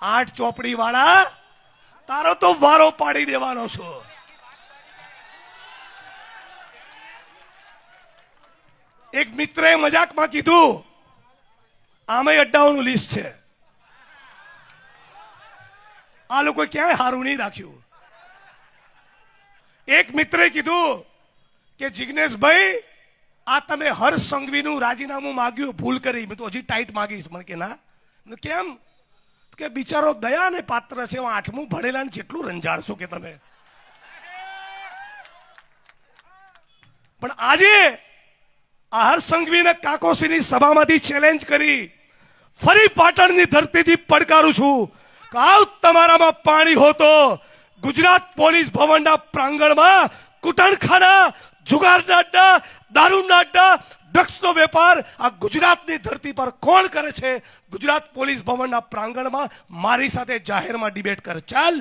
8 ચોપડી વાળા તારો તો વારો પાડી દેવાનો છો। એક મિત્રે મજાકમાં કીધું આમે અડ્ડાઓનું લિસ્ટ છે, આ લોકો ક્યાંય હારું નહીં રાખ્યું। એક મિત્રે કીધું કે જિગ્નેશભાઈ આ તમે હર્ષ સંઘવીનું રાજીનામું માંગ્યું, ભૂલ કરી। મેં તો હજી ટાઈટ માંગીશ। મને કે ના, કેમ? કે બિચારો દયાને પાત્ર છે, 8મું ભણેલા ને જેટલું રંજાડશો કે તમે। પણ આજે આ હર્ષ સંઘવીને કાકોસીની સભામાંથી ચેલેન્જ કરી ફરી પાટણની ધરતીથી પડકારું છું કે આવ તમારામાં પાણી હોતો ગુજરાત પોલીસ ભવનના પ્રાંગણમાં કુટણખાના, જુગારના અડ્ડા, દારૂના અડ્ડા, ડ્રગ્સનો વેપાર આ ગુજરાતની ધરતી પર કોણ કરે છે? ગુજરાત પોલીસ ભવનના પ્રાંગણમાં મારી સાથે જાહેરમાં ડિબેટ કર, ચાલ।